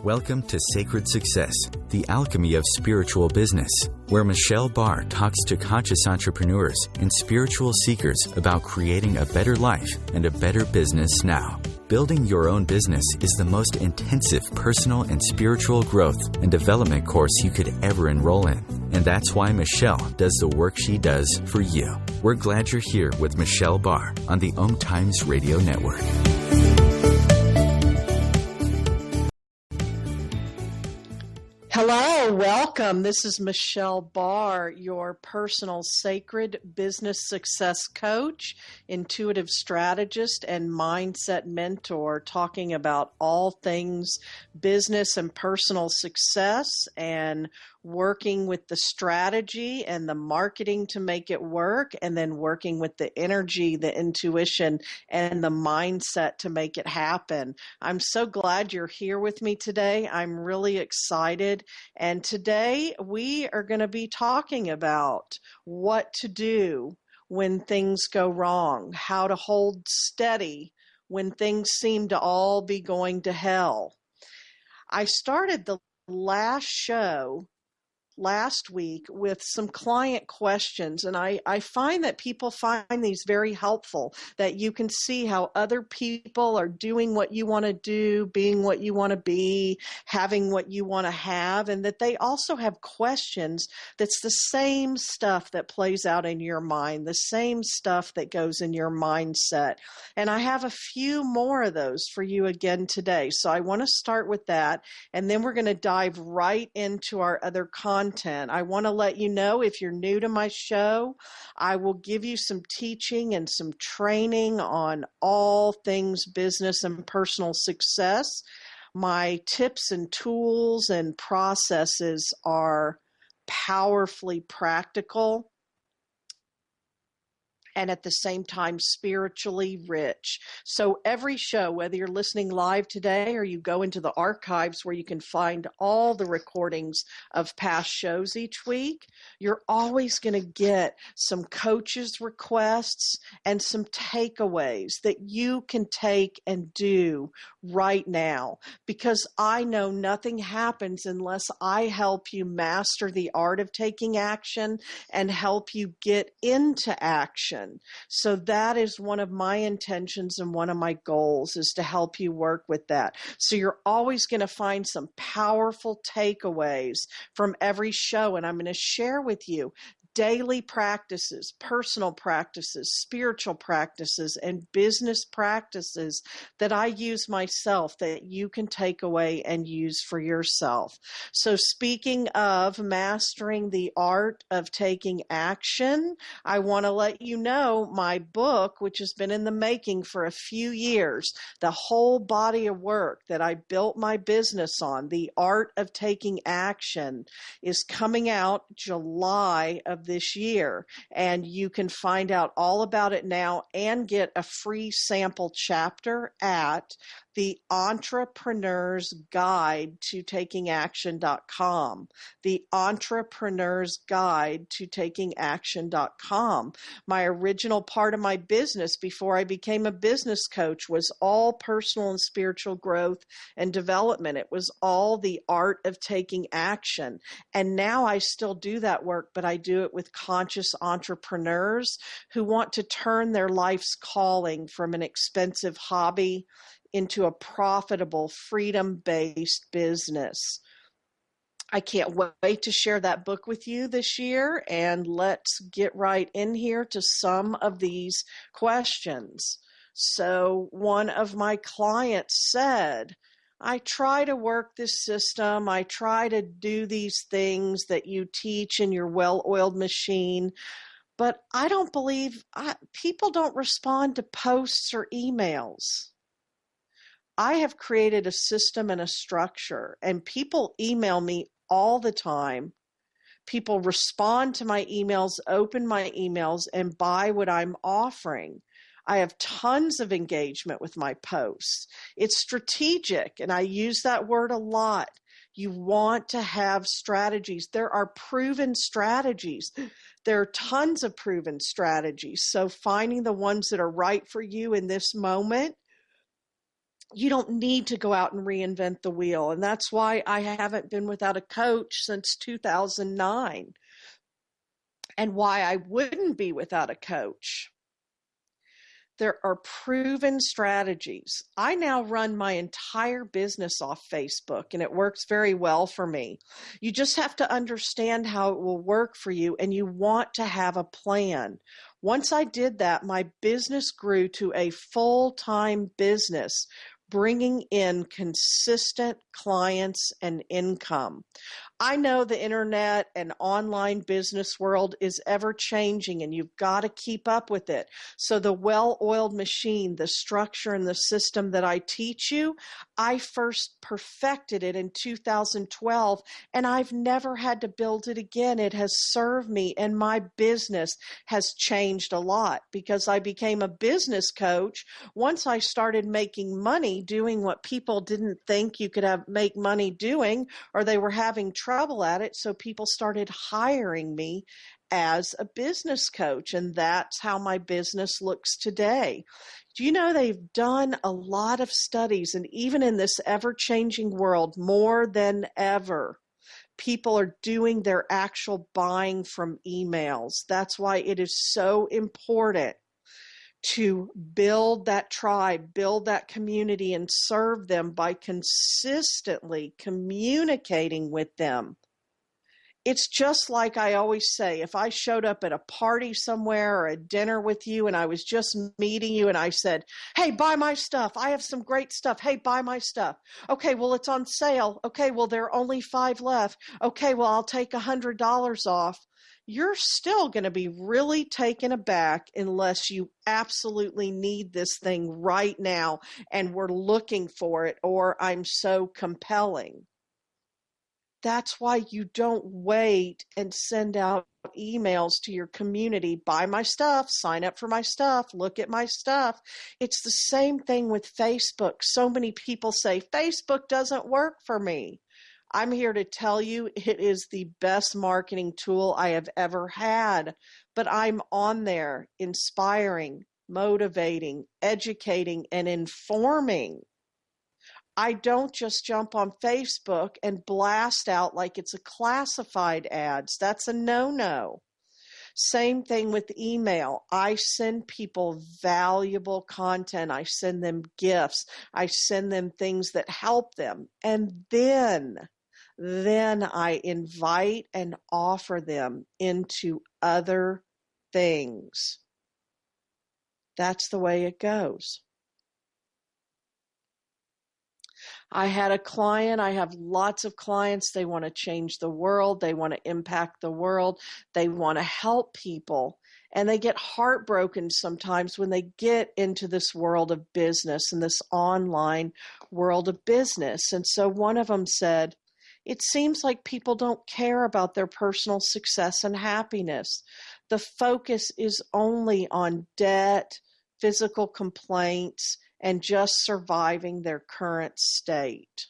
Welcome to Sacred Success, the alchemy of spiritual business, where Michelle Barr talks to conscious entrepreneurs and spiritual seekers about creating a better life and a better business now. Building your own business is the most intensive personal and spiritual growth and development course you could ever enroll in. And that's why Michelle does the work she does for you. We're glad you're here with Michelle Barr on the OMTimes Radio Network. Hello, welcome. This is Michelle Barr, your personal sacred business success coach, intuitive strategist, and mindset mentor, talking about all things business and personal success and working with the strategy and the marketing to make it work, and then working with the energy, the intuition, and the mindset to make it happen. I'm so glad you're here with me today. I'm really excited. And today we are going to be talking about what to do when things go wrong, how to hold steady when things seem to all be going to hell. I started the last show last week with some client questions, and I find that people find these very helpful, that you can see how other people are doing what you want to do, being what you want to be, having what you want to have, and that they also have questions that's the same stuff that plays out in your mind, the same stuff that goes in your mindset. And I have a few more of those for you again today. So I want to start with that, and then we're going to dive right into our other content. I want to let you know, if you're new to my show, I will give you some teaching and some training on all things business and personal success. My tips and tools and processes are powerfully practical and at the same time spiritually rich. So every show, whether you're listening live today or you go into the archives where you can find all the recordings of past shows each week, you're always going to get some coaches' requests and some takeaways that you can take and do right now. Because I know nothing happens unless I help you master the art of taking action and help you get into action. So that is one of my intentions and one of my goals, is to help you work with that. So you're always going to find some powerful takeaways from every show, and I'm going to share with you daily practices, personal practices, spiritual practices, and business practices that I use myself that you can take away and use for yourself. So speaking of mastering the art of taking action, I want to let you know my book, which has been in the making for a few years, the whole body of work that I built my business on, The Art of Taking Action, is coming out July of this year, and you can find out all about it now and get a free sample chapter at the Entrepreneur's Guide to Taking Action.com. The Entrepreneur's Guide to Taking Action.com. My original part of my business before I became a business coach was all personal and spiritual growth and development. It was all the art of taking action. And now I still do that work, but I do it with conscious entrepreneurs who want to turn their life's calling from an expensive hobby into a profitable, freedom-based business. I can't wait to share that book with you this year, and let's get right in here to some of these questions. So one of my clients said, I try to work this system. I try to do these things that you teach in your well-oiled machine, but I don't believe people don't respond to posts or emails. I have created a system and a structure, and people email me all the time. People respond to my emails, open my emails, and buy what I'm offering. I have tons of engagement with my posts. It's strategic, and I use that word a lot. You want to have strategies. There are proven strategies. There are tons of proven strategies. So finding the ones that are right for you in this moment You don't need to go out and reinvent the wheel. And that's why I haven't been without a coach since 2009, and why I wouldn't be without a coach. There are proven strategies. I now run my entire business off Facebook, and it works very well for me. You just have to understand how it will work for you, and you want to have a plan. Once I did that, my business grew to a full-time business, bringing in consistent clients and income. I know the internet and online business world is ever changing, and you've got to keep up with it. So the well-oiled machine, the structure and the system that I teach you, I first perfected it in 2012, and I've never had to build it again. It has served me, and my business has changed a lot because I became a business coach once I started making money doing what people didn't think you could make money doing, or they were having trouble at it. So people started hiring me as a business coach, and that's how my business looks today. Do you know they've done a lot of studies, and even in this ever-changing world, more than ever, people are doing their actual buying from emails. That's why it is so important to build that tribe, build that community, and serve them by consistently communicating with them. It's just like I always say, if I showed up at a party somewhere or a dinner with you and I was just meeting you and I said, hey, buy my stuff. I have some great stuff. Hey, buy my stuff. Okay, well, it's on sale. Okay, well, there are only 5 left. Okay, well, I'll take $100 off. You're still going to be really taken aback unless you absolutely need this thing right now and we're looking for it, or I'm so compelling. That's why you don't wait and send out emails to your community, buy my stuff, sign up for my stuff, look at my stuff. It's the same thing with Facebook. So many people say, Facebook doesn't work for me. I'm here to tell you it is the best marketing tool I have ever had. But I'm on there inspiring, motivating, educating, and informing. I don't just jump on Facebook and blast out like it's a classified ads. That's a no-no. Same thing with email. I send people valuable content. I send them gifts. I send them things that help them. And then I invite and offer them into other things. That's the way it goes. I had a client, I have lots of clients, they want to change the world, they want to impact the world, they want to help people, and they get heartbroken sometimes when they get into this world of business and this online world of business. And so one of them said, it seems like people don't care about their personal success and happiness. The focus is only on debt, physical complaints, and just surviving their current state.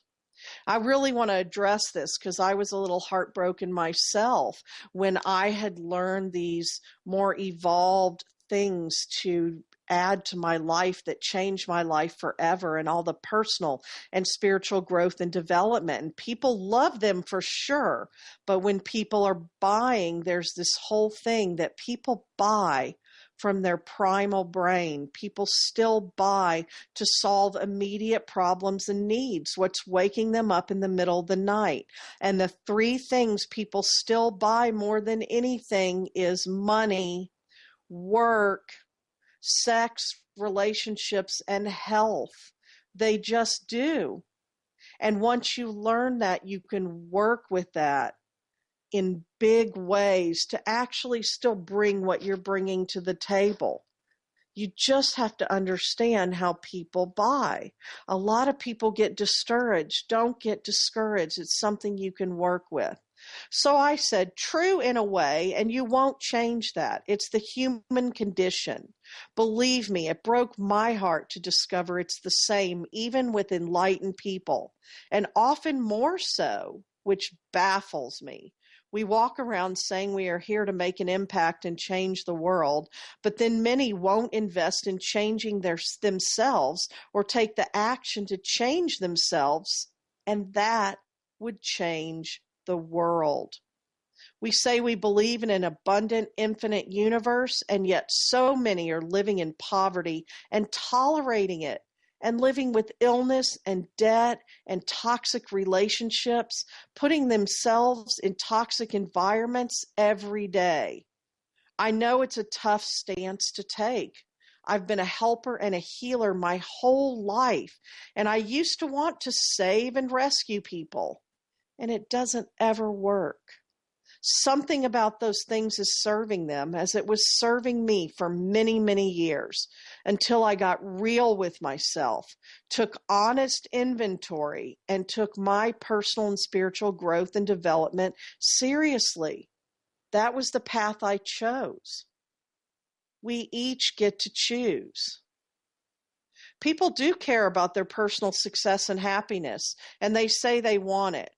I really want to address this because I was a little heartbroken myself when I had learned these more evolved things to add to my life that changed my life forever, and all the personal and spiritual growth and development. And people love them for sure. But when people are buying, there's this whole thing that people buy from their primal brain. People still buy to solve immediate problems and needs, what's waking them up in the middle of the night. And the 3 things people still buy more than anything is money, work, sex, relationships, and health. They just do. And once you learn that, you can work with that in big ways to actually still bring what you're bringing to the table. You just have to understand how people buy. A lot of people get discouraged. Don't get discouraged. It's something you can work with. So I said, true in a way, and you won't change that. It's the human condition. Believe me, it broke my heart to discover it's the same, even with enlightened people, and often more so, which baffles me, We walk around saying we are here to make an impact and change the world, but then many won't invest in changing themselves or take the action to change themselves, and that would change the world. We say we believe in an abundant, infinite universe, and yet so many are living in poverty and tolerating it, and living with illness and debt and toxic relationships, putting themselves in toxic environments every day. I know it's a tough stance to take. I've been a helper and a healer my whole life, and I used to want to save and rescue people, and it doesn't ever work. Something about those things is serving them as it was serving me for many, many years, until I got real with myself, took honest inventory, and took my personal and spiritual growth and development seriously. That was the path I chose. We each get to choose. People do care about their personal success and happiness, and they say they want it.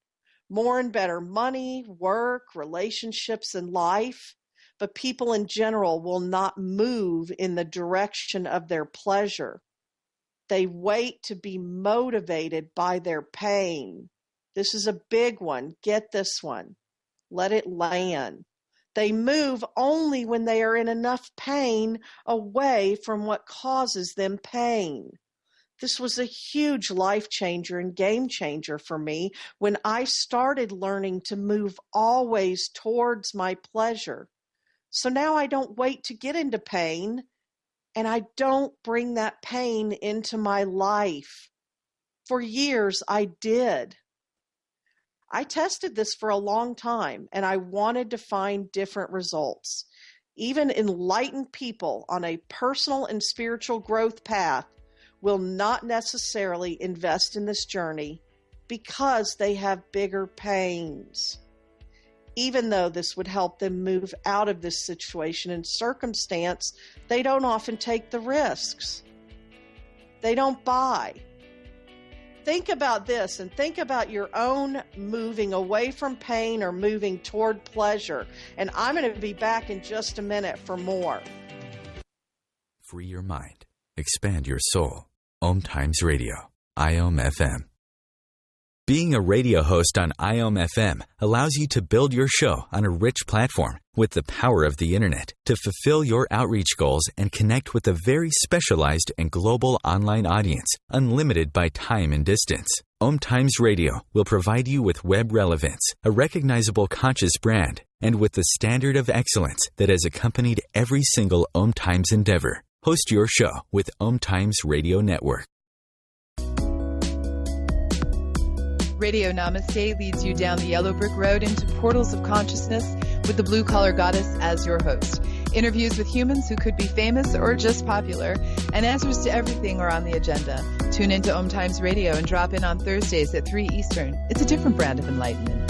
More and better money, work, relationships, and life, but people in general will not move in the direction of their pleasure. They wait to be motivated by their pain. This is a big one. Get this one. Let it land. They move only when they are in enough pain away from what causes them pain. This was a huge life changer and game changer for me when I started learning to move always towards my pleasure. So now I don't wait to get into pain, and I don't bring that pain into my life. For years, I did. I tested this for a long time, and I wanted to find different results. Even enlightened people on a personal and spiritual growth path will not necessarily invest in this journey because they have bigger pains. Even though this would help them move out of this situation and circumstance, they don't often take the risks. They don't buy. Think about this, and think about your own moving away from pain or moving toward pleasure. And I'm going to be back in just a minute for more. Free your mind. Expand your soul. OMTimes Radio. IOM FM. Being a radio host on IOM FM allows you to build your show on a rich platform with the power of the internet to fulfill your outreach goals and connect with a very specialized and global online audience, unlimited by time and distance. OMTimes Radio will provide you with web relevance, a recognizable conscious brand, and with the standard of excellence that has accompanied every single OMTimes endeavor. Host your show with OMTimes Radio Network. Radio Namaste leads you down the yellow brick road into portals of consciousness with the blue collar goddess as your host. Interviews with humans who could be famous or just popular, and answers to everything are on the agenda. Tune into OMTimes Radio and drop in on Thursdays at 3 Eastern. It's a different brand of enlightenment.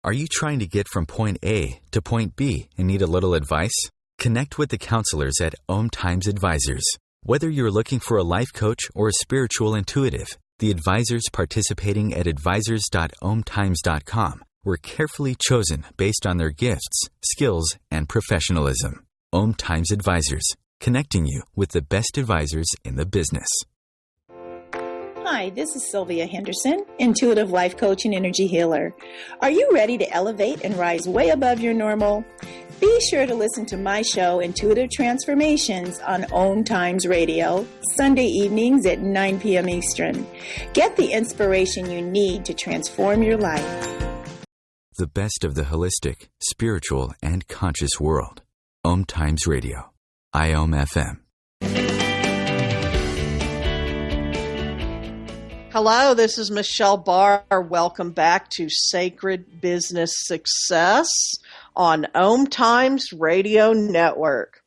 Are you trying to get from point A to point B and need a little advice? Connect with the counselors at OMTimes Advisors. Whether you're looking for a life coach or a spiritual intuitive, the advisors participating at advisors.omtimes.com were carefully chosen based on their gifts, skills, and professionalism. OMTimes Advisors, connecting you with the best advisors in the business. Hi, this is Sylvia Henderson, intuitive life coach and energy healer. Are you ready to elevate and rise way above your normal? Be sure to listen to my show, Intuitive Transformations, on OMTimes Radio, Sunday evenings at 9 p.m. Eastern. Get the inspiration you need to transform your life. The best of the holistic, spiritual, and conscious world. OMTimes Radio. IOM FM. Hello, this is Michelle Barr. Welcome back to Sacred Business Success on OMTimes Radio Network.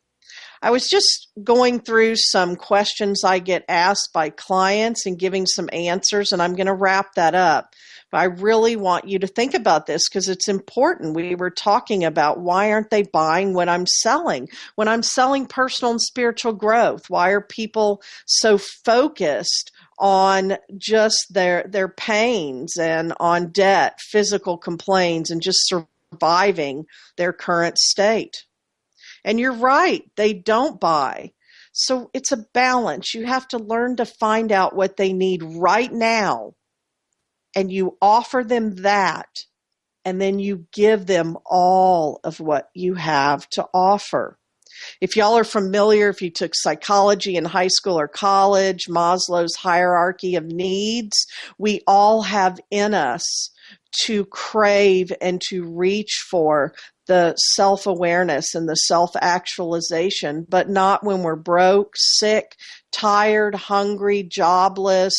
I was just going through some questions I get asked by clients and giving some answers, and I'm going to wrap that up. But I really want you to think about this because it's important. We were talking about why aren't they buying what I'm selling? When I'm selling personal and spiritual growth, why are people so focused on just their pains and on debt, physical complaints, and just surviving their current state. And you're right, they don't buy. So it's a balance. You have to learn to find out what they need right now, and you offer them that, and then you give them all of what you have to offer. If y'all are familiar, if you took psychology in high school or college, Maslow's hierarchy of needs, we all have in us to crave and to reach for the self-awareness and the self-actualization, but not when we're broke, sick, tired, hungry, jobless,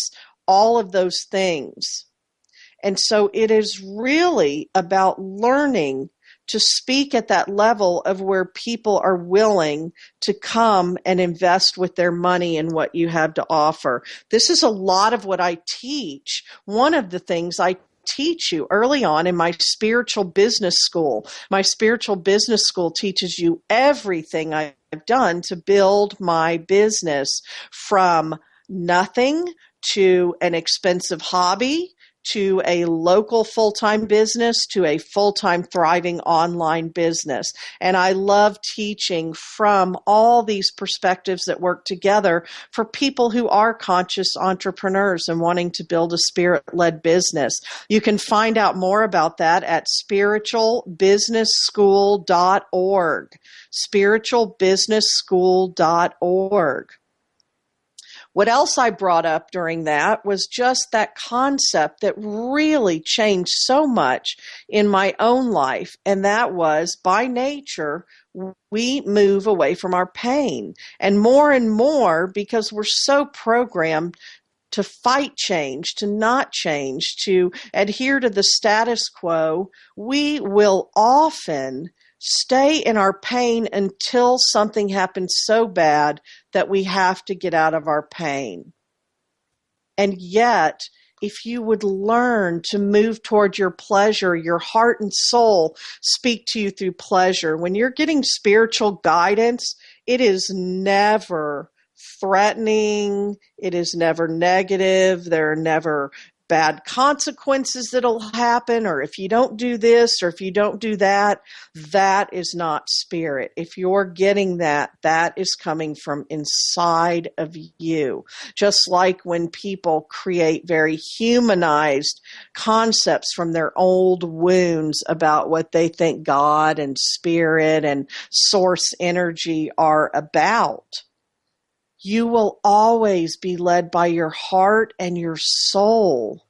all of those things. And so it is really about learning to speak at that level of where people are willing to come and invest with their money in what you have to offer. This is a lot of what I teach. One of the things I teach you early on in my spiritual business school. My spiritual business school teaches you everything I've done to build my business, from nothing to an expensive hobby, to a local full-time business, to a full-time thriving online business. And I love teaching from all these perspectives that work together for people who are conscious entrepreneurs and wanting to build a spirit-led business. You can find out more about that at spiritualbusinessschool.org. spiritualbusinessschool.org. What else I brought up during that was just that concept that really changed so much in my own life, and that was, by nature, we move away from our pain. And more, because we're so programmed to fight change, to not change, to adhere to the status quo, we will often stay in our pain until something happens so bad that we have to get out of our pain. And yet, if you would learn to move toward your pleasure, your heart and soul speak to you through pleasure. When you're getting spiritual guidance, it is never threatening. It is never negative. There are never bad consequences that'll happen, or if you don't do this, or if you don't do that. That is not spirit. If you're getting that, that is coming from inside of you. Just like when people create very humanized concepts from their old wounds about what they think God and spirit and source energy are about. You will always be led by your heart and your soul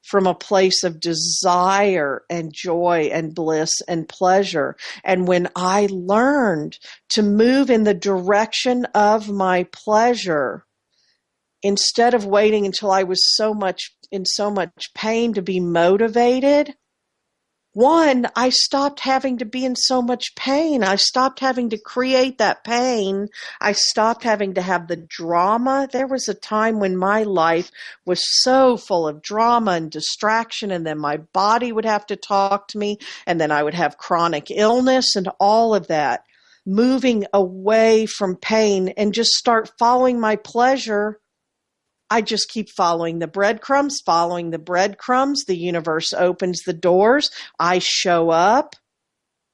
from a place of desire and joy and bliss and pleasure. And when I learned to move in the direction of my pleasure, instead of waiting until I was in so much pain to be motivated, one, I stopped having to be in so much pain. I stopped having to create that pain. I stopped having to have the drama. There was a time when my life was so full of drama and distraction, and then my body would have to talk to me, and then I would have chronic illness and all of that. Moving away from pain and just start following my pleasure. I just keep following the breadcrumbs. The universe opens the doors. I show up.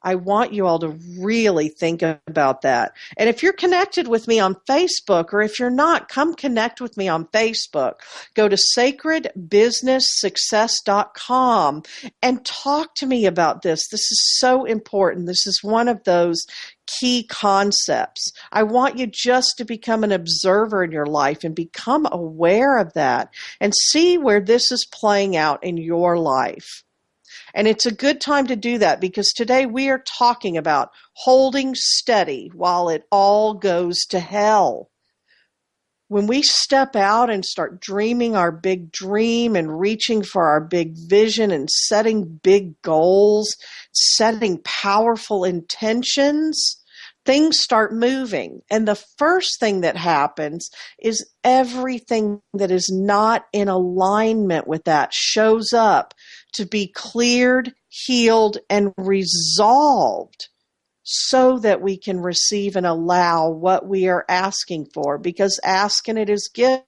I want you all to really think about that. And if you're connected with me on Facebook, or if you're not, come connect with me on Facebook. Go to sacredbusinesssuccess.com and talk to me about this. This is so important. This is one of those key concepts. I want you just to become an observer in your life and become aware of that and see where this is playing out in your life. And it's a good time to do that, because today we are talking about holding steady while it all goes to hell. When we step out and start dreaming our big dream and reaching for our big vision and setting big goals, setting powerful intentions, things start moving. And the first thing that happens is everything that is not in alignment with that shows up to be cleared, healed, and resolved, so that we can receive and allow what we are asking for, because asking it is given.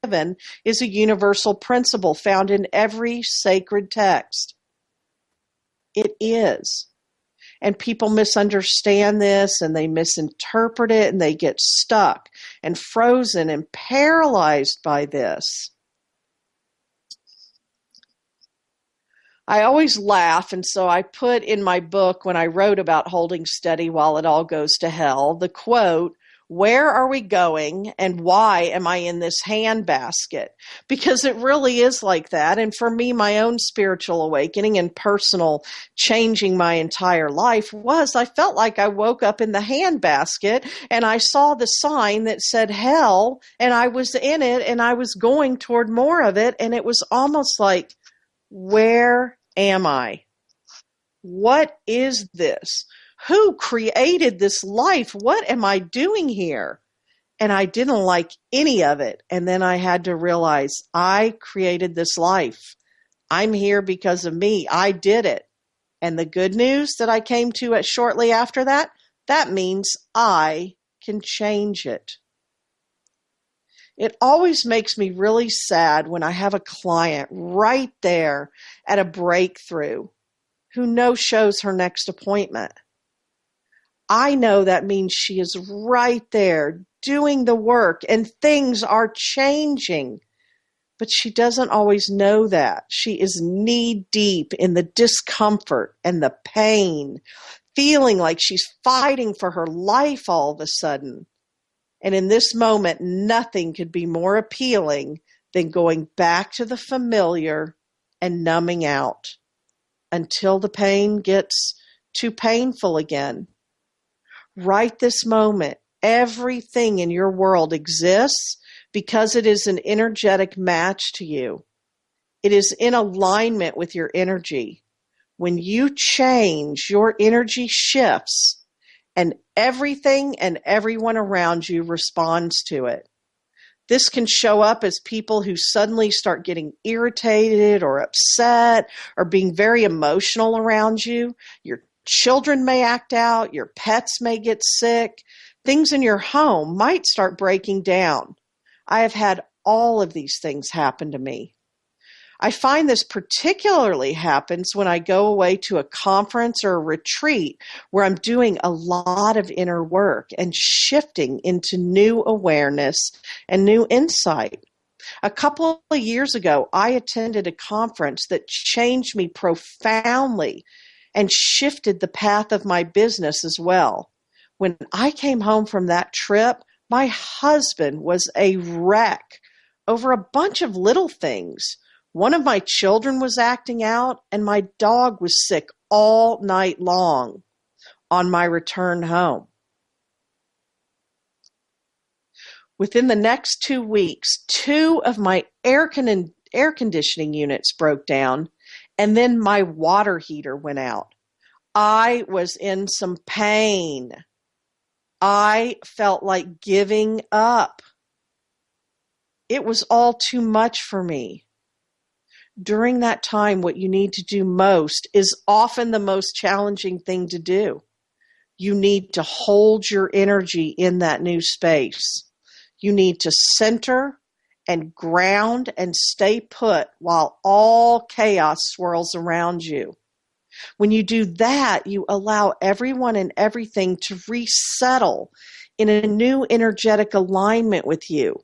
given is a universal principle found in every sacred text. It is. And people misunderstand this and they misinterpret it and they get stuck and frozen and paralyzed by this. I always laugh, and so I put in my book when I wrote about holding steady while it all goes to hell, the quote, "Where are we going and why am I in this handbasket?" Because it really is like that. And for me, my own spiritual awakening and personal changing my entire life was I felt like I woke up in the handbasket and I saw the sign that said hell and I was in it and I was going toward more of it. And it was almost like, where am I? What is this? Who created this life? What am I doing here? And I didn't like any of it. And then I had to realize I created this life. I'm here because of me. I did it. And the good news that I came to it shortly after that, that means I can change it. It always makes me really sad when I have a client right there at a breakthrough who no-shows her next appointment. I know that means she is right there doing the work and things are changing. But she doesn't always know that. She is knee-deep in the discomfort and the pain, feeling like she's fighting for her life all of a sudden. And in this moment, nothing could be more appealing than going back to the familiar and numbing out until the pain gets too painful again. Right this moment, everything in your world exists because it is an energetic match to you. It is in alignment with your energy. When you change, your energy shifts. And everything and everyone around you responds to it. This can show up as people who suddenly start getting irritated or upset or being very emotional around you. Your children may act out. Your pets may get sick. Things in your home might start breaking down. I have had all of these things happen to me. I find this particularly happens when I go away to a conference or a retreat where I'm doing a lot of inner work and shifting into new awareness and new insight. A couple of years ago, I attended a conference that changed me profoundly and shifted the path of my business as well. When I came home from that trip, my husband was a wreck over a bunch of little things. One of my children was acting out, and my dog was sick all night long on my return home. Within the next 2 weeks, 2 of my air conditioning units broke down, and then my water heater went out. I was in some pain. I felt like giving up. It was all too much for me. During that time, what you need to do most is often the most challenging thing to do. You need to hold your energy in that new space. You need to center and ground and stay put while all chaos swirls around you. When you do that, you allow everyone and everything to resettle in a new energetic alignment with you.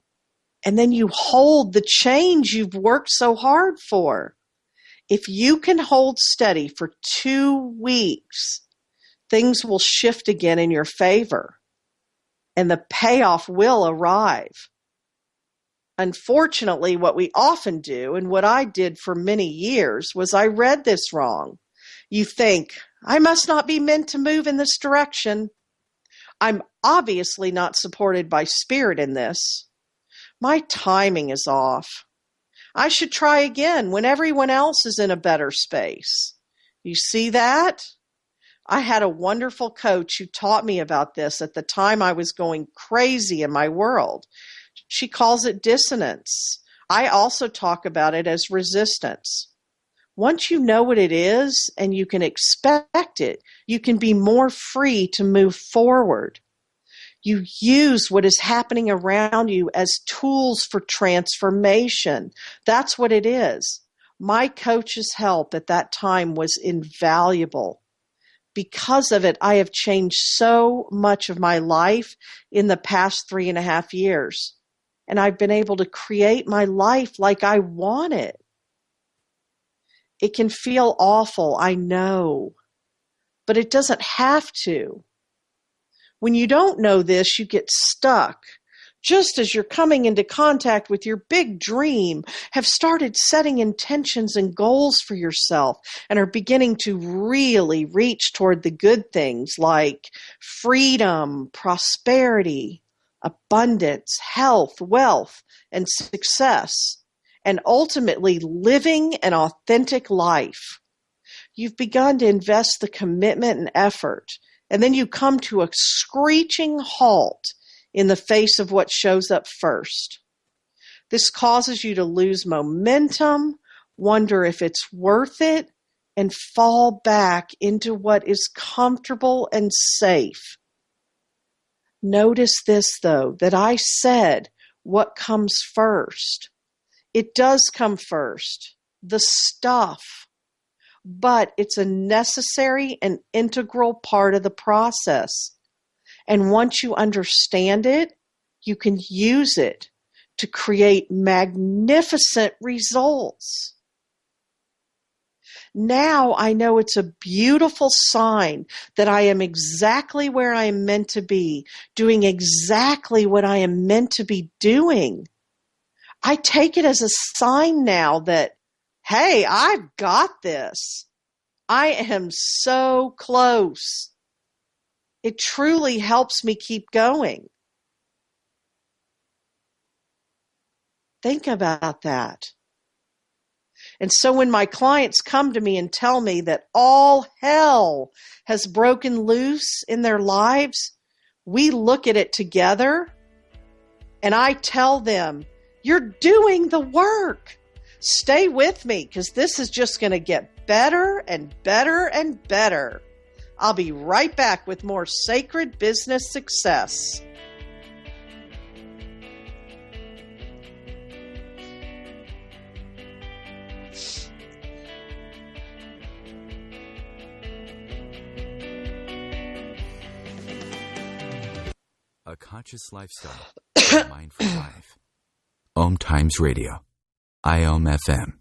And then you hold the change you've worked so hard for. If you can hold steady for 2 weeks, things will shift again in your favor, and the payoff will arrive. Unfortunately, what we often do, and what I did for many years, was I read this wrong. You think, I must not be meant to move in this direction. I'm obviously not supported by spirit in this. My timing is off. I should try again when everyone else is in a better space. You see that? I had a wonderful coach who taught me about this at the time I was going crazy in my world. She calls it dissonance. I also talk about it as resistance. Once you know what it is and you can expect it, you can be more free to move forward. You use what is happening around you as tools for transformation. That's what it is. My coach's help at that time was invaluable. Because of it, I have changed so much of my life in the past 3.5 years. And I've been able to create my life like I want it. It can feel awful, I know, but it doesn't have to. When you don't know this, you get stuck. Just as you're coming into contact with your big dream, have started setting intentions and goals for yourself and are beginning to really reach toward the good things like freedom, prosperity, abundance, health, wealth, and success, and ultimately living an authentic life. You've begun to invest the commitment and effort, and then you come to a screeching halt in the face of what shows up first. This causes you to lose momentum, wonder if it's worth it, and fall back into what is comfortable and safe. Notice this, though, that I said what comes first. It does come first, the stuff, but it's a necessary and integral part of the process. And once you understand it, you can use it to create magnificent results. Now I know it's a beautiful sign that I am exactly where I am meant to be, doing exactly what I am meant to be doing. I take it as a sign now that, hey, I've got this. I am so close. It truly helps me keep going. Think about that. And so when my clients come to me and tell me that all hell has broken loose in their lives, we look at it together and I tell them, you're doing the work. Stay with me because this is just going to get better and better and better. I'll be right back with more Sacred Business Success. A conscious lifestyle, a mindful life. OMTimes Radio, IOM FM.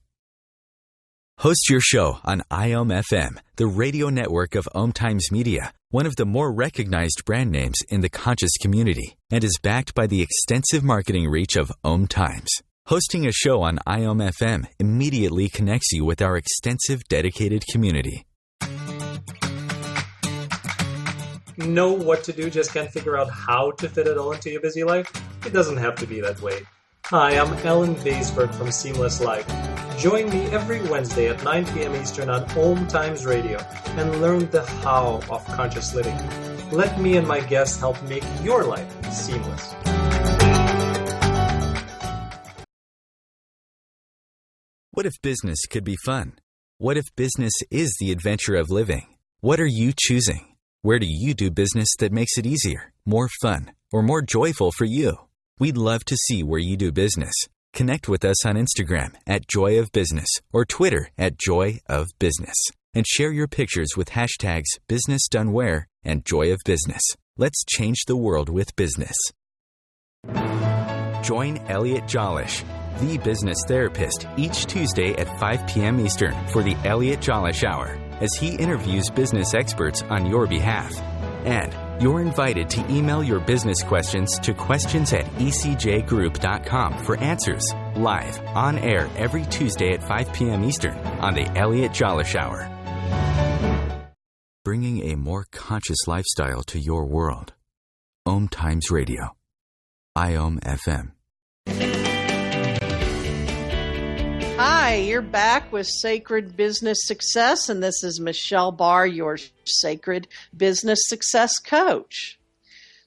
Host your show on IOM FM, the radio network of OMTimes Media, one of the more recognized brand names in the conscious community, and is backed by the extensive marketing reach of OMTimes. Hosting a show on IOM FM immediately connects you with our extensive dedicated community. Know what to do, just can't figure out how to fit it all into your busy life? It doesn't have to be that way. Hi, I'm Alan Baisberg from Seamless Life. Join me every Wednesday at 9 p.m. Eastern on OMTimes Radio and learn the how of conscious living. Let me and my guests help make your life seamless. What if business could be fun? What if business is the adventure of living? What are you choosing? Where do you do business that makes it easier, more fun, or more joyful for you? We'd love to see where you do business. Connect with us on Instagram at Joy of Business or Twitter at Joy of Business. And share your pictures with hashtags BusinessDoneWhere and Joy of Business. Let's change the world with business. Join Elliot Jolish, the business therapist, each Tuesday at 5 p.m. Eastern for the Elliot Jolish Hour, as he interviews business experts on your behalf. And you're invited to email your business questions to questions@ecjgroup.com for answers, live, on air every Tuesday at 5 p.m. Eastern on the Elliot Jolish Hour. Bringing a more conscious lifestyle to your world. OMTimes Radio. IOM FM. Hi, you're back with Sacred Business Success, and this is Michelle Barr, your Sacred Business Success Coach.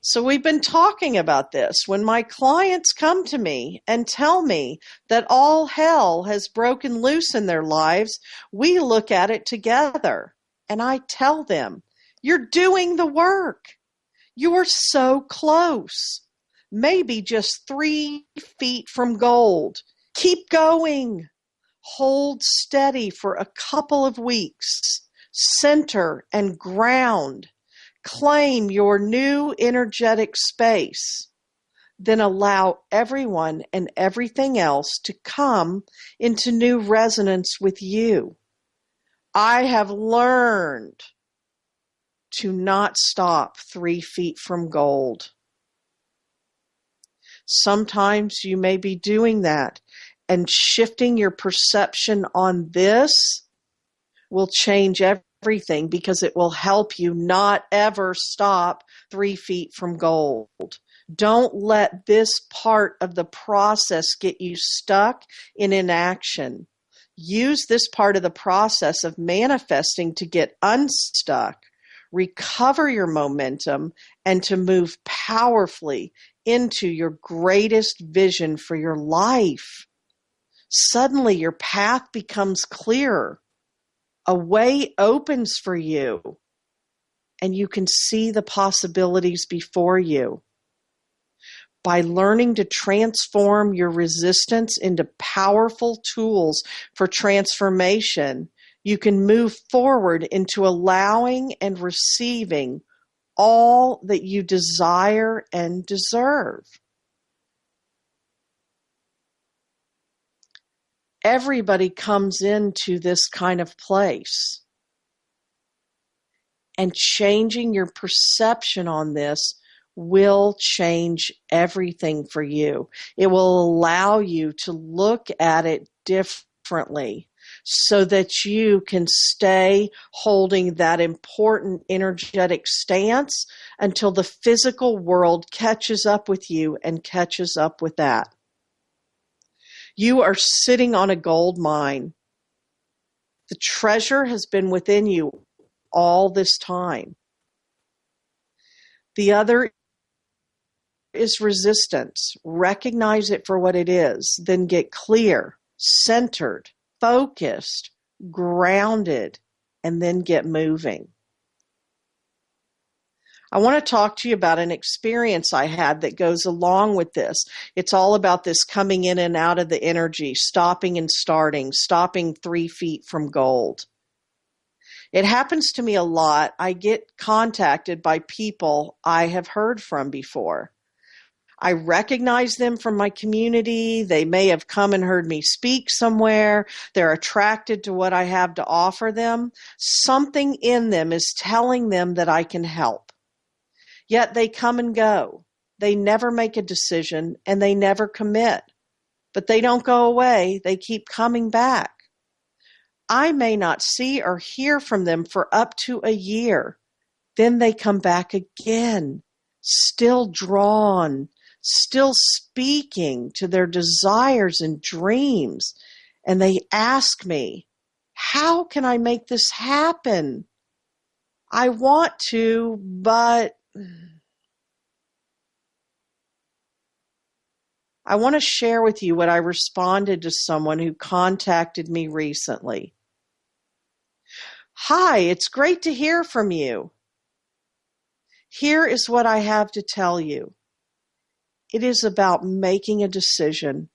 So we've been talking about this. When my clients come to me and tell me that all hell has broken loose in their lives, we look at it together, and I tell them, you're doing the work. You're so close. Maybe just 3 feet from gold. Keep going. Hold steady for a couple of weeks. Center and ground. Claim your new energetic space. Then allow everyone and everything else to come into new resonance with you. I have learned to not stop 3 feet from gold. Sometimes you may be doing that, and shifting your perception on this will change everything because it will help you not ever stop 3 feet from gold. Don't let this part of the process get you stuck in inaction. Use this part of the process of manifesting to get unstuck, recover your momentum, and to move powerfully into your greatest vision for your life. Suddenly your path becomes clearer. A way opens for you, and you can see the possibilities before you. By learning to transform your resistance into powerful tools for transformation, you can move forward into allowing and receiving all that you desire and deserve. Everybody comes into this kind of place. And changing your perception on this will change everything for you. It will allow you to look at it differently so that you can stay holding that important energetic stance until the physical world catches up with you and catches up with that. You are sitting on a gold mine. The treasure has been within you all this time. The other is resistance. Recognize it for what it is. Then get clear, centered, focused, grounded, and then get moving. I want to talk to you about an experience I had that goes along with this. It's all about this coming in and out of the energy, stopping and starting, stopping 3 feet from gold. It happens to me a lot. I get contacted by people I have heard from before. I recognize them from my community. They may have come and heard me speak somewhere. They're attracted to what I have to offer them. Something in them is telling them that I can help. Yet they come and go. They never make a decision and they never commit. But they don't go away. They keep coming back. I may not see or hear from them for up to a year. Then they come back again, still drawn, still speaking to their desires and dreams. And they ask me, how can I make this happen? I want to, but I want to share with you what I responded to someone who contacted me recently. Hi, it's great to hear from you. Here is what I have to tell you. It is about making a decision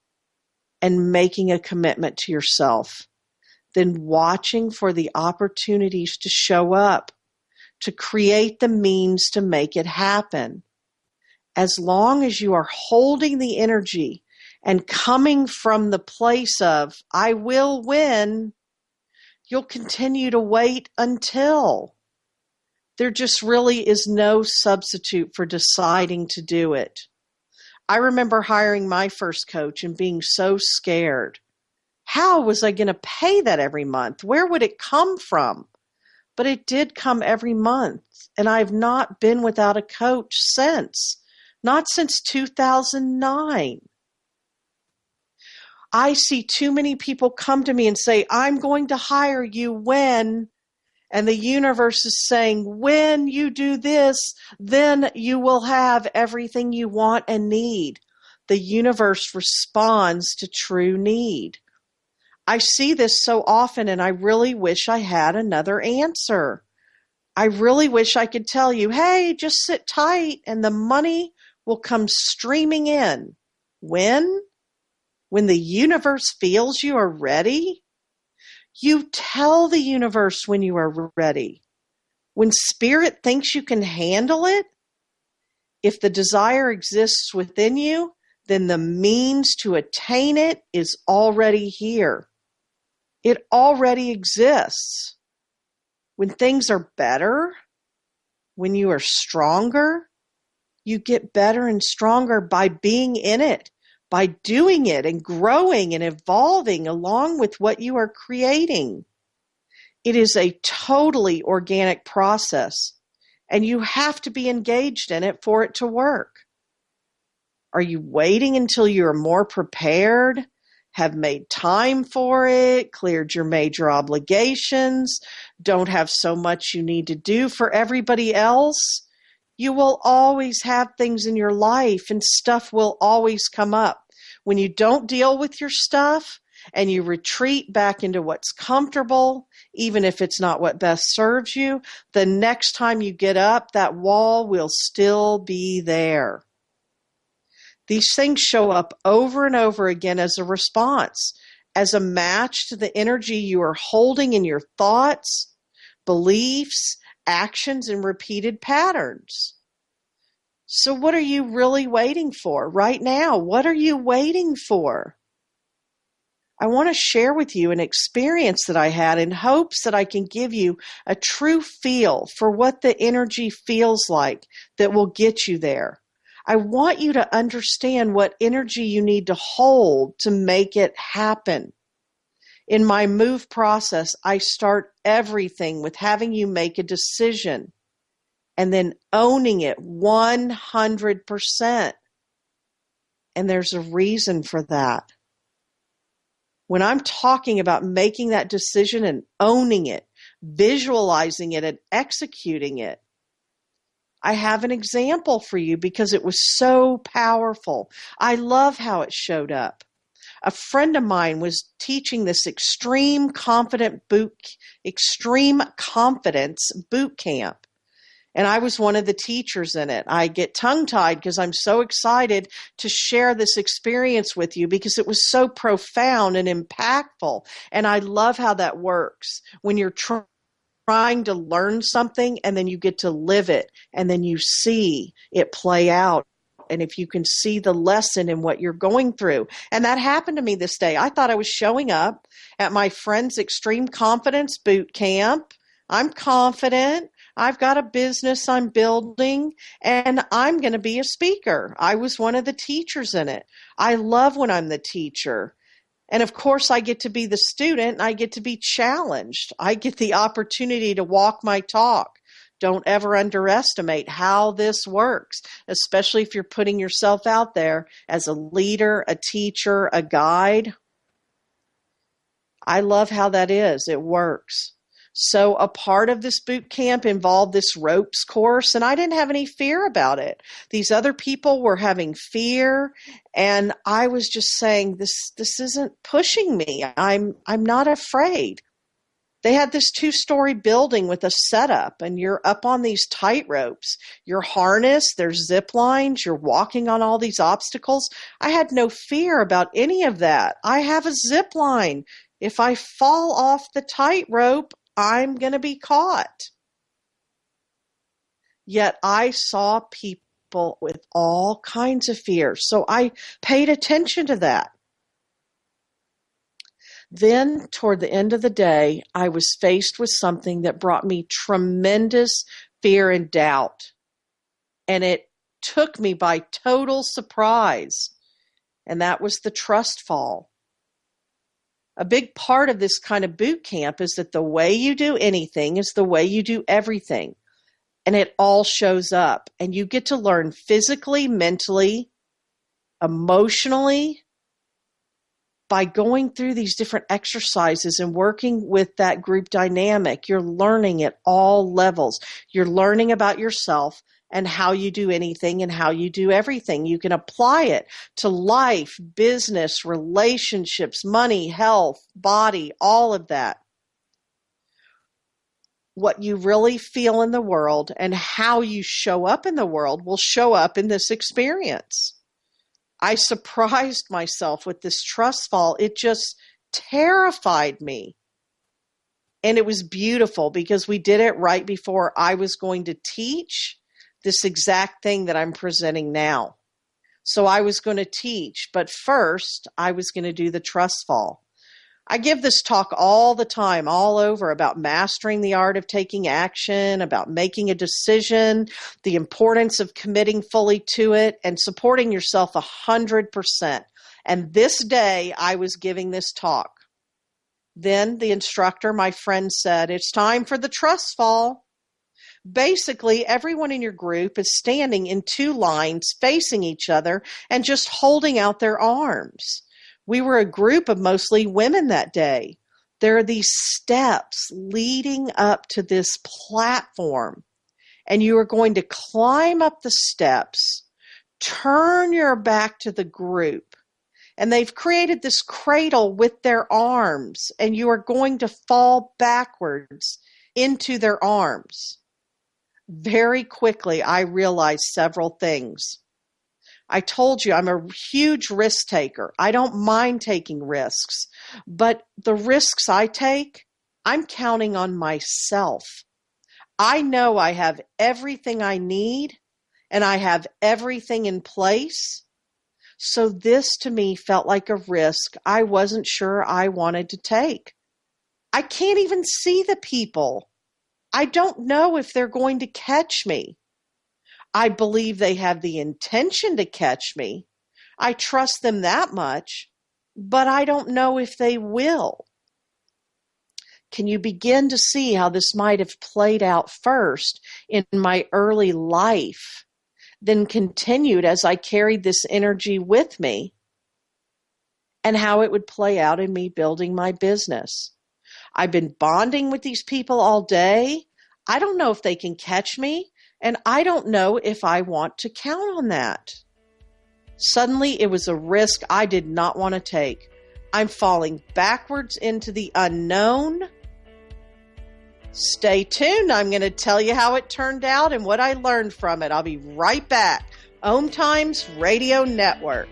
and making a commitment to yourself, then watching for the opportunities to show up, to create the means to make it happen. As long as you are holding the energy and coming from the place of, I will win, you'll continue to wait until. There just really is no substitute for deciding to do it. I remember hiring my first coach and being so scared. How was I going to pay that every month? Where would it come from? But it did come every month, and I've not been without a coach since. Not since 2009. I see too many people come to me and say, I'm going to hire you when, and the universe is saying, when you do this, then you will have everything you want and need. The universe responds to true need. I see this so often, and I really wish I had another answer. I really wish I could tell you, hey, just sit tight and the money will come streaming in. When? When the universe feels you are ready? You tell the universe when you are ready. When spirit thinks you can handle it, if the desire exists within you, then the means to attain it is already here. It already exists. When things are better, when you are stronger, you get better and stronger by being in it, by doing it and growing and evolving along with what you are creating. It is a totally organic process, and you have to be engaged in it for it to work. Are you waiting until you're more prepared, have made time for it, cleared your major obligations, don't have so much you need to do for everybody else? You will always have things in your life, and stuff will always come up. When you don't deal with your stuff and you retreat back into what's comfortable, even if it's not what best serves you, the next time you get up, that wall will still be there. These things show up over and over again as a response, as a match to the energy you are holding in your thoughts, beliefs, actions, and repeated patterns. So what are you really waiting for right now? What are you waiting for? I want to share with you an experience that I had in hopes that I can give you a true feel for what the energy feels like that will get you there. I want you to understand what energy you need to hold to make it happen. In my move process, I start everything with having you make a decision and then owning it 100%. And there's a reason for that. When I'm talking about making that decision and owning it, visualizing it and executing it, I have an example for you because it was so powerful. I love how it showed up. A friend of mine was teaching this extreme confidence boot camp. And I was one of the teachers in it. I get tongue-tied because I'm so excited to share this experience with you because it was so profound and impactful. And I love how that works when you're trying to learn something and then you get to live it and then you see it play out. And if you can see the lesson in what you're going through. And that happened to me this day. I thought I was showing up at my friend's extreme confidence boot camp. I'm confident. I've got a business I'm building, and I'm going to be a speaker. I was one of the teachers in it. I love when I'm the teacher. And of course, I get to be the student, and I get to be challenged. I get the opportunity to walk my talk. Don't ever underestimate how this works, especially if you're putting yourself out there as a leader, a teacher, a guide. I love how that is. It works. So a part of this boot camp involved this ropes course, and I didn't have any fear about it. These other people were having fear, and I was just saying, this isn't pushing me. I'm not afraid. They had this 2-story building with a setup, and you're up on these tight ropes. You're harnessed, there's zip lines, you're walking on all these obstacles. I had no fear about any of that. I have a zip line. If I fall off the tightrope, I'm going to be caught. Yet I saw people with all kinds of fear, so I paid attention to that. Then, toward the end of the day, I was faced with something that brought me tremendous fear and doubt, and it took me by total surprise, and that was the trust fall. A big part of this kind of boot camp is that the way you do anything is the way you do everything. And it all shows up. And you get to learn physically, mentally, emotionally, by going through these different exercises and working with that group dynamic. You're learning at all levels. You're learning about yourself and how you do anything and how you do everything. You can apply it to life, business, relationships, money, health, body, all of that. what you really feel in the world and how you show up in the world will show up in this experience. I surprised myself with this trust fall. It just terrified me. And it was beautiful because we did it right before I was going to teach this exact thing that I'm presenting now. So I was going to teach, but first I was going to do the trust fall. I give this talk all the time, all over, about mastering the art of taking action, about making a decision, the importance of committing fully to it, and supporting yourself 100%. And this day I was giving this talk. Then the instructor, my friend, said, "It's time for the trust fall." Basically, everyone in your group is standing in two lines facing each other and just holding out their arms. We were a group of mostly women that day. There are these steps leading up to this platform, and you are going to climb up the steps, turn your back to the group, and they've created this cradle with their arms, and you are going to fall backwards into their arms. Very quickly, I realized several things. I told you I'm a huge risk taker. I don't mind taking risks, but the risks I take, I'm counting on myself. I know I have everything I need and I have everything in place. So this to me felt like a risk I wasn't sure I wanted to take. I can't even see the people. I don't know if they're going to catch me. I believe they have the intention to catch me. I trust them that much, but I don't know if they will. Can you begin to see how this might have played out first in my early life, then continued as I carried this energy with me, and how it would play out in me building my business? I've been bonding with these people all day. I don't know if they can catch me, and I don't know if I want to count on that. Suddenly, it was a risk I did not want to take. I'm falling backwards into the unknown. Stay tuned. I'm going to tell you how it turned out and what I learned from it. I'll be right back. OMTimes Radio Network.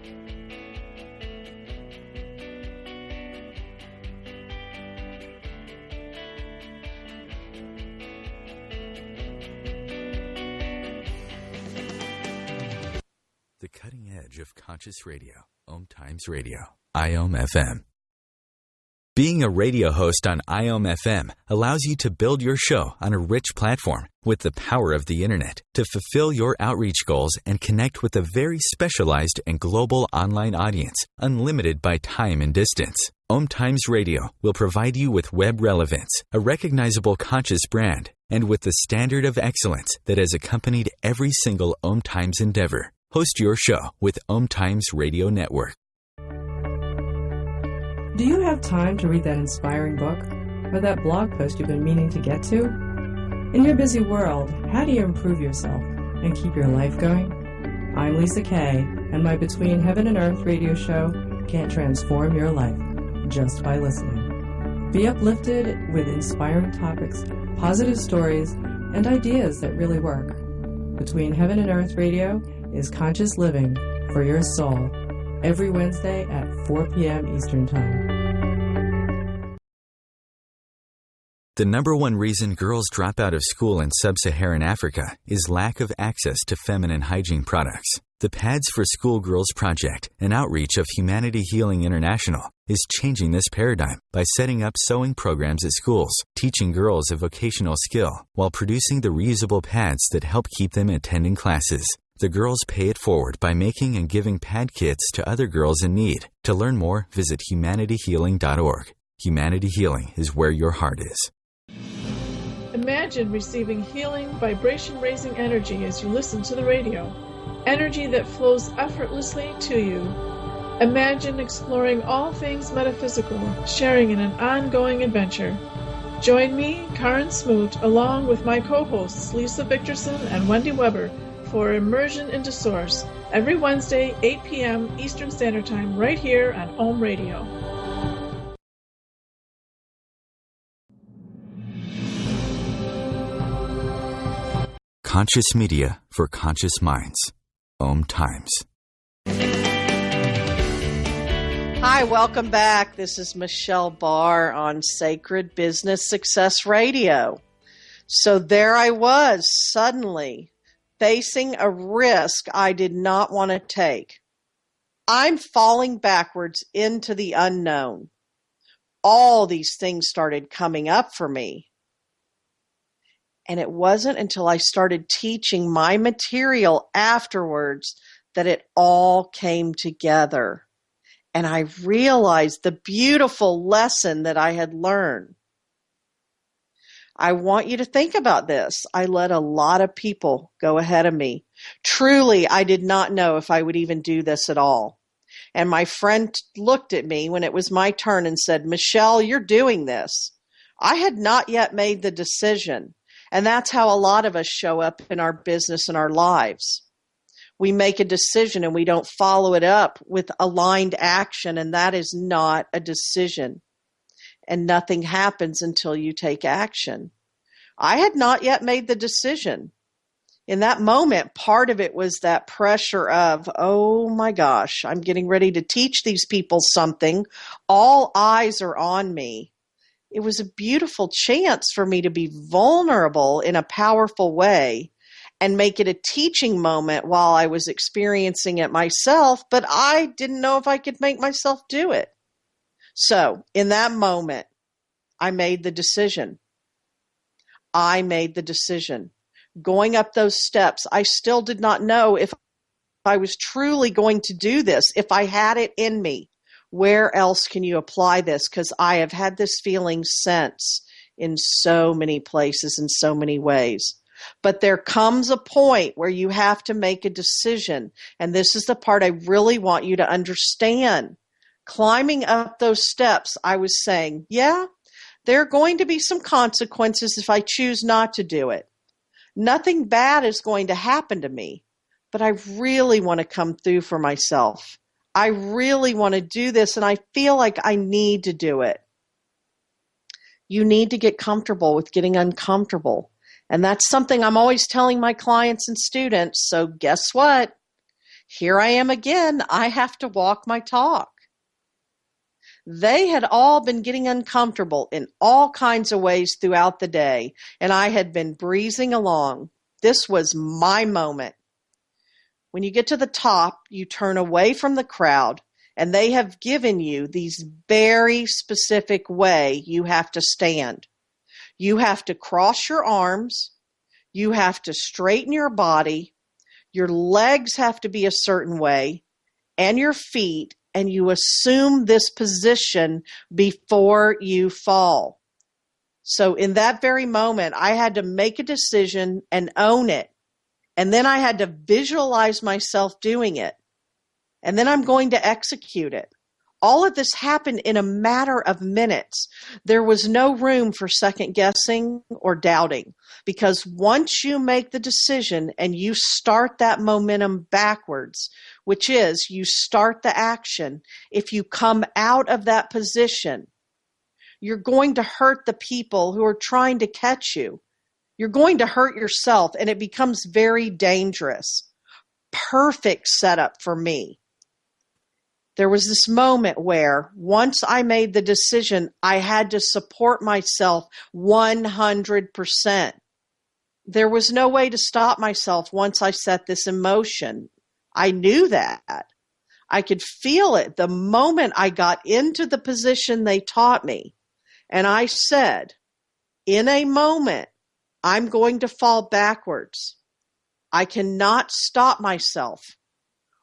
The cutting edge of conscious radio. OMTimes Radio. IOM FM. Being a radio host on IOM FM allows you to build your show on a rich platform with the power of the internet to fulfill your outreach goals and connect with a very specialized and global online audience, unlimited by time and distance. OMTimes Radio will provide you with web relevance, a recognizable conscious brand, and with the standard of excellence that has accompanied every single OMTimes endeavor. Host your show with OMTimes Radio Network. Do you have time to read that inspiring book or that blog post you've been meaning to get to? In your busy world, how do you improve yourself and keep your life going? I'm Lisa Kay, and my Between Heaven and Earth radio show can transform your life just by listening. Be uplifted with inspiring topics, positive stories, and ideas that really work. Between Heaven and Earth radio is conscious living for your soul every Wednesday at 4 p.m. Eastern Time. The number one reason girls drop out of school in sub-Saharan Africa is lack of access to feminine hygiene products. The Pads for Schoolgirls Project, an outreach of Humanity Healing International, is changing this paradigm by setting up sewing programs at schools, teaching girls a vocational skill, while producing the reusable pads that help keep them attending classes. The girls pay it forward by making and giving pad kits to other girls in need. To learn more, visit humanityhealing.org. Humanity Healing is where your heart is. Imagine receiving healing, vibration-raising energy as you listen to the radio. Energy that flows effortlessly to you. Imagine exploring all things metaphysical, sharing in an ongoing adventure. Join me, Karen Smoot, along with my co-hosts Lisa Victorson and Wendy Weber, for Immersion into Source, every Wednesday, 8 p.m. Eastern Standard Time, right here on Om Radio. conscious media for conscious minds. OMTimes. Hi, welcome back. This is Michelle Barr on Sacred Business Success Radio. So there I was, suddenly facing a risk I did not want to take. I'm falling backwards into the unknown. All these things started coming up for me. And it wasn't until I started teaching my material afterwards that it all came together. And I realized the beautiful lesson that I had learned. I want you to think about this. I let a lot of people go ahead of me. Truly, I did not know if I would even do this at all. And my friend looked at me when it was my turn and said, Michelle, you're doing this. I had not yet made the decision. And that's how a lot of us show up in our business and our lives. We make a decision and we don't follow it up with aligned action, and that is not a decision. And nothing happens until you take action. I had not yet made the decision. In that moment, part of it was that pressure of, oh my gosh, I'm getting ready to teach these people something. All eyes are on me. It was a beautiful chance for me to be vulnerable in a powerful way and make it a teaching moment while I was experiencing it myself, but I didn't know if I could make myself do it. So in that moment, I made the decision. Going up those steps, I still did not know if I was truly going to do this, if I had it in me. Where else can you apply this? Because I have had this feeling since in so many places, in so many ways. But there comes a point where you have to make a decision. And this is the part I really want you to understand. Climbing up those steps, I was saying, yeah, there are going to be some consequences if I choose not to do it. Nothing bad is going to happen to me, but I really want to come through for myself. I really want to do this, and I feel like I need to do it. You need to get comfortable with getting uncomfortable. And that's something I'm always telling my clients and students. So guess what? Here I am again. I have to walk my talk. They had all been getting uncomfortable in all kinds of ways throughout the day, and I had been breezing along. This was my moment. When you get to the top, you turn away from the crowd, and they have given you these very specific way you have to stand. You have to cross your arms. You have to straighten your body. Your legs have to be a certain way, and your feet, and you assume this position before you fall. So in that very moment, I had to make a decision and own it. And then I had to visualize myself doing it. And then I'm going to execute it. All of this happened in a matter of minutes. There was no room for second guessing or doubting, because once you make the decision and you start that momentum backwards, which is you start the action, if you come out of that position, you're going to hurt the people who are trying to catch you. You're going to hurt yourself, and it becomes very dangerous. Perfect setup for me. There was this moment where once I made the decision, I had to support myself 100%. There was no way to stop myself once I set this in motion. I knew that. I could feel it the moment I got into the position they taught me. And I said, in a moment, I'm going to fall backwards. I cannot stop myself.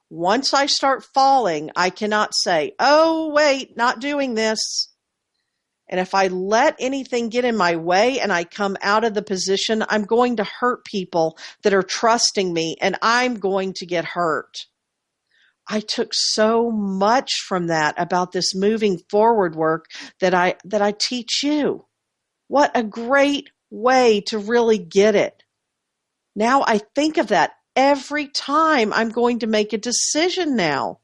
Once I start falling, I cannot say, oh, wait, not doing this. And if I let anything get in my way and I come out of the position, I'm going to hurt people that are trusting me, and I'm going to get hurt. I took so much from that about this moving forward work that I teach you. What a great way to really get it. Now I think of that every time I'm going to make a decision now.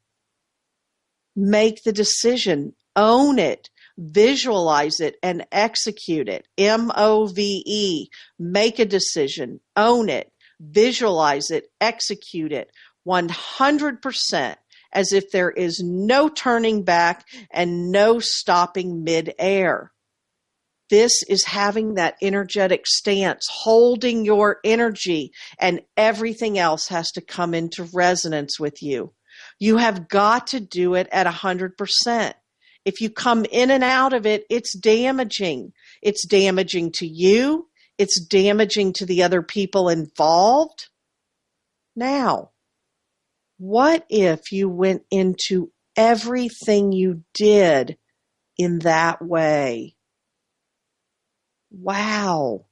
Make the decision, own it, visualize it, and execute it. MOVE, make a decision, own it, Visualize it, execute it 100% as if there is no turning back and no stopping midair. This is having that energetic stance, holding your energy, and everything else has to come into resonance with you. You have got to do it at 100%. If you come in and out of it, it's damaging. It's damaging to you. It's damaging to the other people involved. Now, what if you went into everything you did in that way? Wow.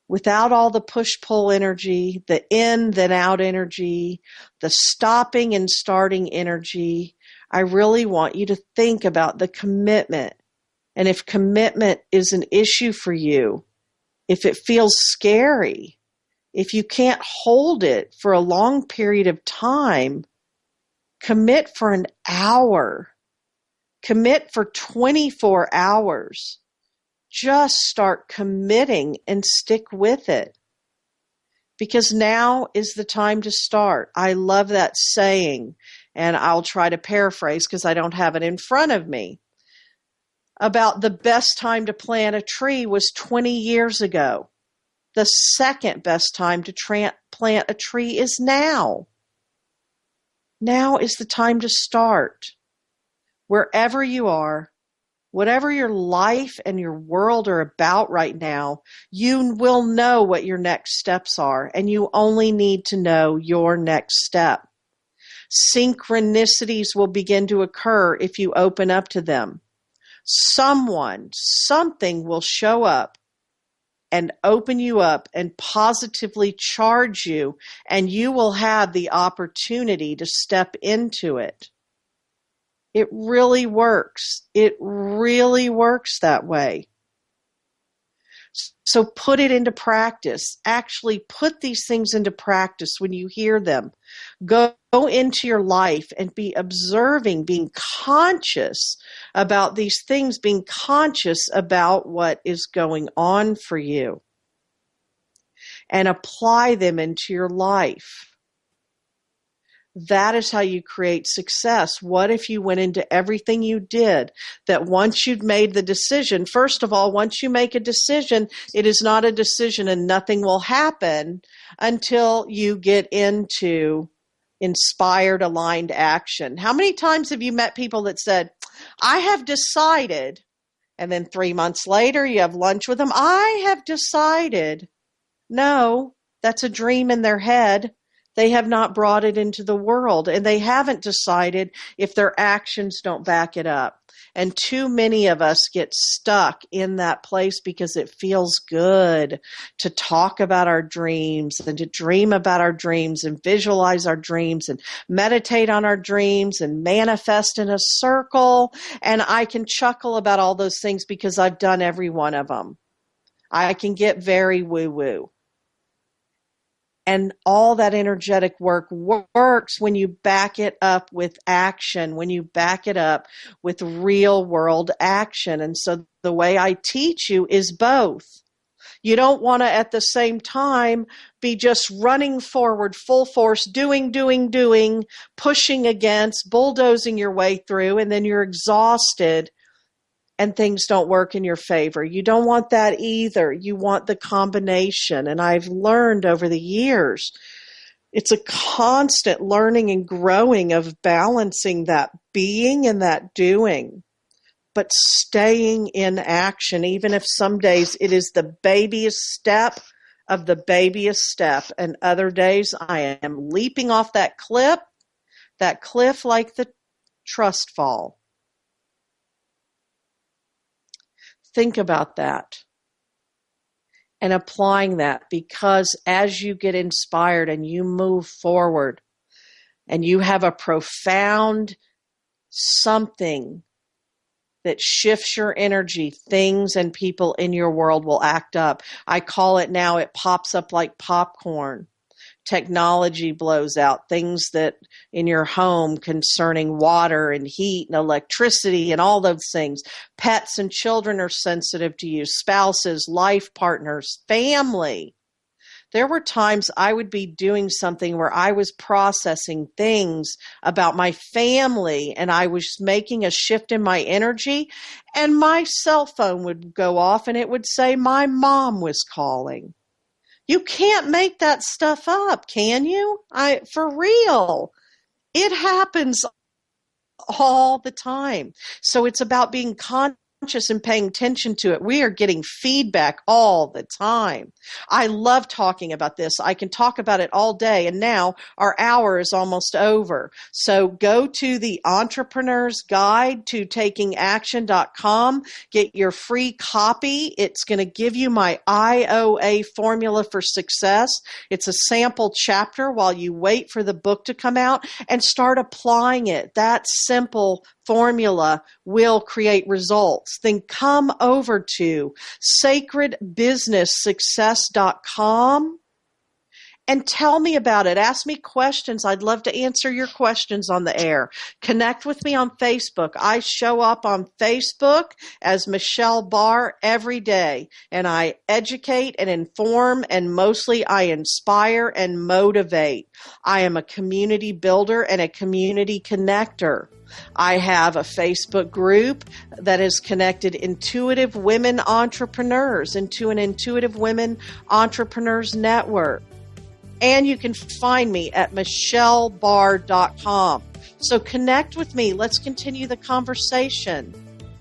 Without all the push-pull energy, the in, then out energy, the stopping and starting energy, I really want you to think about the commitment. And if commitment is an issue for you, if it feels scary, if you can't hold it for a long period of time, commit for an hour. Commit for 24 hours. Just start committing and stick with it. Because now is the time to start. I love that saying, and I'll try to paraphrase because I don't have it in front of me. About the best time to plant a tree was 20 years ago. The second best time to plant a tree is now. Now is the time to start. Wherever you are, whatever your life and your world are about right now, you will know what your next steps are, and you only need to know your next step. Synchronicities will begin to occur if you open up to them. Something will show up and open you up and positively charge you, and you will have the opportunity to step into it. It really works. It really works that way. So put it into practice. Actually put these things into practice when you hear them. Go into your life and be observing, being conscious about these things, being conscious about what is going on for you, and apply them into your life. That is how you create success. What if you went into everything you did, that once you'd made the decision, first of all, once you make a decision, it is not a decision and nothing will happen until you get into inspired, aligned action. How many times have you met people that said, I have decided, and then 3 months later you have lunch with them, I have decided. No, that's a dream in their head. They have not brought it into the world, and they haven't decided if their actions don't back it up. And too many of us get stuck in that place because it feels good to talk about our dreams and to dream about our dreams and visualize our dreams and meditate on our dreams and manifest in a circle. And I can chuckle about all those things because I've done every one of them. I can get very woo-woo. And all that energetic work works when you back it up with action, when you back it up with real world action. And so the way I teach you is both. You don't want to at the same time be just running forward full force, doing, pushing against, bulldozing your way through, and then you're exhausted and things don't work in your favor. You don't want that either. You want the combination. And I've learned over the years, it's a constant learning and growing of balancing that being and that doing, but staying in action, even if some days it is the babyest step of the babyest step, and other days I am leaping off that cliff like the trust fall. Think about that and applying that, because as you get inspired and you move forward and you have a profound something that shifts your energy, things and people in your world will act up. I call it now, it pops up like popcorn. Technology blows out, things that in your home concerning water and heat and electricity and all those things. Pets and children are sensitive to you, spouses, life partners, family. There were times I would be doing something where I was processing things about my family and I was making a shift in my energy, and my cell phone would go off and it would say my mom was calling. You can't make that stuff up, can you? For real. It happens all the time. So it's about being conscious and paying attention to it. We are getting feedback all the time. I love talking about this. I can talk about it all day, and now our hour is almost over. So go to the Entrepreneur's Guide to Taking Action.com. Get your free copy. It's going to give you my IOA formula for success. It's a sample chapter while you wait for the book to come out, and start applying it. That simple formula will create results. Then come over to sacredbusinesssuccess.com and tell me about it. Ask me questions. I'd love to answer your questions on the air. Connect with me on Facebook. I show up on Facebook as Michelle Barr every day, and I educate and inform, and mostly I inspire and motivate. I am a community builder and a community connector. I have a Facebook group that has connected intuitive women entrepreneurs into an Intuitive Women Entrepreneurs Network. And you can find me at michellebarr.com. So connect with me. Let's continue the conversation.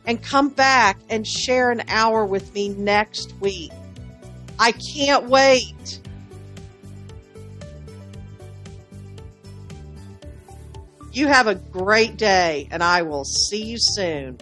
And come back and share an hour with me next week. I can't wait. You have a great day, and I will see you soon.